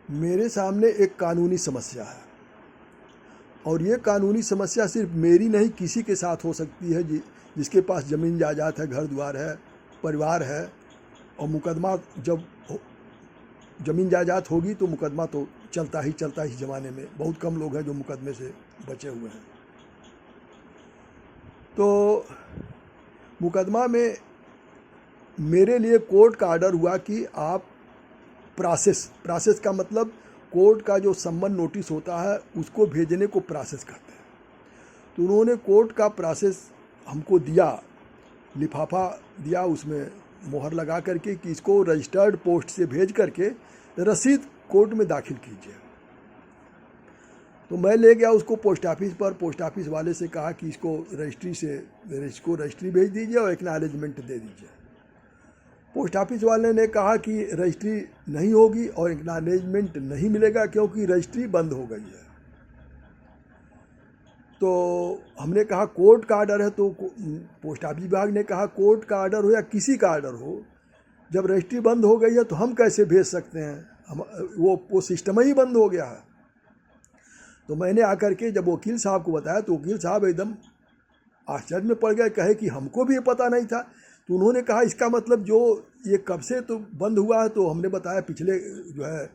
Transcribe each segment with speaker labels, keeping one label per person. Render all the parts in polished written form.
Speaker 1: मेरे सामने एक कानूनी समस्या है और ये कानूनी समस्या सिर्फ मेरी नहीं, किसी के साथ हो सकती है जिसके पास ज़मीन जायदाद है, घर द्वार है, परिवार है। और मुकदमा जब ज़मीन जायदाद होगी तो मुकदमा तो चलता ही ज़माने में। बहुत कम लोग हैं जो मुकदमे से बचे हुए हैं। तो मुकदमा में मेरे लिए कोर्ट का आर्डर हुआ कि आप प्रोसेस का मतलब कोर्ट का जो सम्मन नोटिस होता है उसको भेजने को प्रोसेस कहते हैं। तो उन्होंने कोर्ट का प्रोसेस हमको दिया, लिफाफा दिया, उसमें मोहर लगा करके कि इसको रजिस्टर्ड पोस्ट से भेज करके रसीद कोर्ट में दाखिल कीजिए। तो मैं ले गया उसको पोस्ट ऑफिस पर। पोस्ट ऑफिस वाले से कहा कि इसको रजिस्ट्री भेज दीजिए और एक्नॉलेजमेंट दे दीजिए। पोस्ट ऑफिस वाले ने कहा कि रजिस्ट्री नहीं होगी और एक्नॉलेजमेंट नहीं मिलेगा क्योंकि रजिस्ट्री बंद हो गई है। तो हमने कहा कोर्ट का आर्डर है। तो पोस्ट ऑफिस विभाग ने कहा कोर्ट का आर्डर हो या किसी का आर्डर हो, जब रजिस्ट्री बंद हो गई है तो हम कैसे भेज सकते हैं, हम वो सिस्टम ही बंद हो गया है। तो मैंने आकर के जब वकील साहब को बताया तो वकील साहब एकदम आश्चर्य में पड़ गए, कहे कि हमको भी ये पता नहीं था। तो उन्होंने कहा इसका मतलब जो ये कब से तो बंद हुआ है। तो हमने बताया पिछले जो है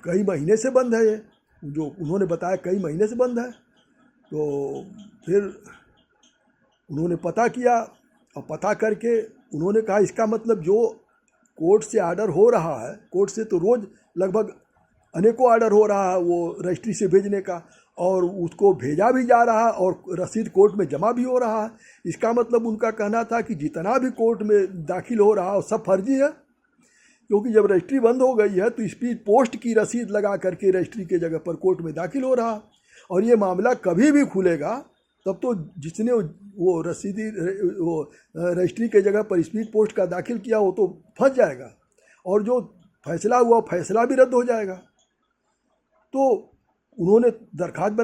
Speaker 1: कई महीने से बंद है, ये जो उन्होंने बताया कई महीने से बंद है। तो फिर उन्होंने पता किया और पता करके उन्होंने कहा इसका मतलब जो कोर्ट से आर्डर हो रहा है, कोर्ट से तो रोज़ लगभग अनेकों आर्डर हो रहा है वो रजिस्ट्री से भेजने का, और उसको भेजा भी जा रहा है और रसीद कोर्ट में जमा भी हो रहा है। इसका मतलब उनका कहना था कि जितना भी कोर्ट में दाखिल हो रहा है वो सब फर्जी है, क्योंकि जब रजिस्ट्री बंद हो गई है तो स्पीड पोस्ट की रसीद लगा करके रजिस्ट्री के जगह पर कोर्ट में दाखिल हो रहा है। और ये मामला कभी भी खुलेगा तब तो जिसने वो रजिस्ट्री के जगह पर स्पीड पोस्ट का दाखिल किया वो तो फंस जाएगा, और जो फैसला हुआ फैसला भी रद्द हो जाएगा। तो उन्होंने दरखास्त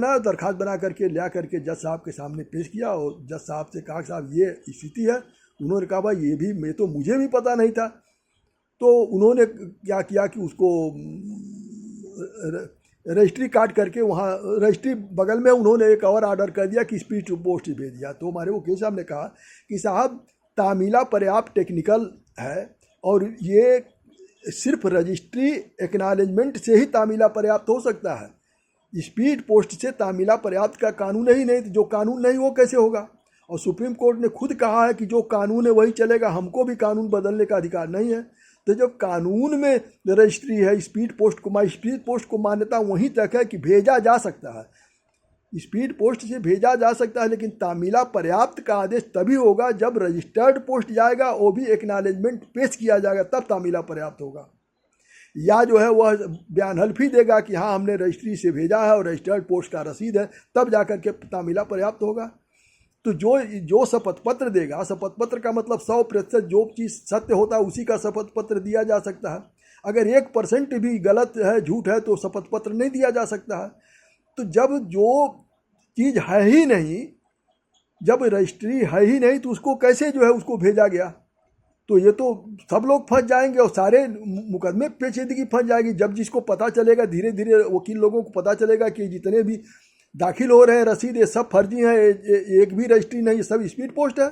Speaker 1: बना करके लिया करके जज साहब के सामने पेश किया और जज साहब से कहा साहब ये स्थिति है। उन्होंने कहा भाई ये भी मुझे भी पता नहीं था। तो उन्होंने क्या किया कि उसको रजिस्ट्री काट करके वहाँ रजिस्ट्री बगल में उन्होंने एक और आर्डर कर दिया कि स्पीड पोस्ट भेज दिया। तो हमारे वकील साहब ने कहा कि साहब तामीला पर्याप्त टेक्निकल है और ये सिर्फ रजिस्ट्री एक्नॉलेजमेंट से ही तामीला पर्याप्त हो सकता है। स्पीड पोस्ट से तामीला पर्याप्त का कानून ही नहीं, तो जो कानून नहीं वो कैसे होगा। और सुप्रीम कोर्ट ने खुद कहा है कि जो कानून है वही चलेगा, हमको भी कानून बदलने का अधिकार नहीं है। तो जब कानून में रजिस्ट्री है, स्पीड पोस्ट को मान्यता वहीं तक है कि भेजा जा सकता है, स्पीड पोस्ट से भेजा जा सकता है, लेकिन तामीला पर्याप्त का आदेश तभी होगा जब रजिस्टर्ड पोस्ट जाएगा, वो भी एक्नॉलेजमेंट पेश किया जाएगा, तब तामीला पर्याप्त होगा। या जो है वह बयान हल्फी देगा कि हाँ हमने रजिस्ट्री से भेजा है और रजिस्टर्ड पोस्ट का रसीद है, तब जाकर के तामीला पर्याप्त होगा। तो जो शपथ पत्र देगा, शपथ पत्र का मतलब 100% जो चीज़ सत्य होता है उसी का शपथ पत्र दिया जा सकता है। अगर 1% भी गलत है, झूठ है, तो शपथ पत्र नहीं दिया जा सकता है। तो जब जो चीज़ है ही नहीं, जब रजिस्ट्री है ही नहीं, तो उसको कैसे जो है उसको भेजा गया। तो ये तो सब लोग फंस जाएंगे और सारे मुकदमे पेचीदगी फंस जाएगी। जब जिसको पता चलेगा, धीरे धीरे वकील लोगों को पता चलेगा कि जितने भी दाखिल हो रहे हैं रसीद ये सब फर्जी हैं, एक भी रजिस्ट्री नहीं, सब स्पीड पोस्ट है,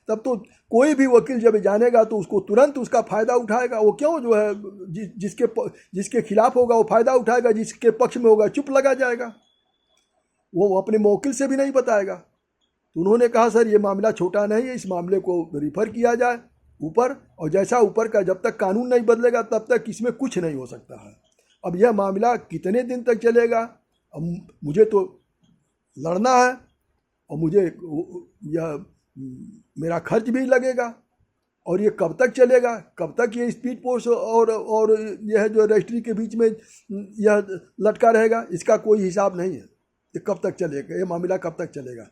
Speaker 1: तब तो कोई भी वकील जब जानेगा तो उसको तुरंत उसका फ़ायदा उठाएगा। वो क्यों जो है जिसके खिलाफ होगा वो फ़ायदा उठाएगा, जिसके पक्ष में होगा चुप लगा जाएगा, वो अपने मौकिल से भी नहीं बताएगा। तो उन्होंने कहा सर ये मामला छोटा नहीं है, इस मामले को रिफ़र किया जाए ऊपर, और जैसा ऊपर का जब तक कानून नहीं बदलेगा तब तक इसमें कुछ नहीं हो सकता है। अब यह मामला कितने दिन तक चलेगा, अब मुझे तो लड़ना है और मुझे यह मेरा खर्च भी लगेगा, और ये कब तक चलेगा, कब तक ये स्पीड पोस्ट और यह जो रजिस्ट्री के बीच में यह लटका रहेगा, इसका कोई हिसाब नहीं है। ये कब तक चलेगा, ये मामला कब तक चलेगा।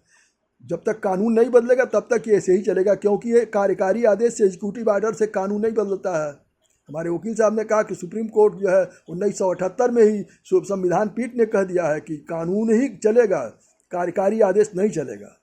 Speaker 1: जब तक कानून नहीं बदलेगा तब तक ये ऐसे ही चलेगा, क्योंकि ये कार्यकारी आदेश से, एग्जीक्यूटिव आर्डर से कानून नहीं बदलता है। हमारे वकील साहब ने कहा कि सुप्रीम कोर्ट जो है 1978 में ही संविधान पीठ ने कह दिया है कि कानून ही चलेगा, कार्यकारी आदेश नहीं चलेगा।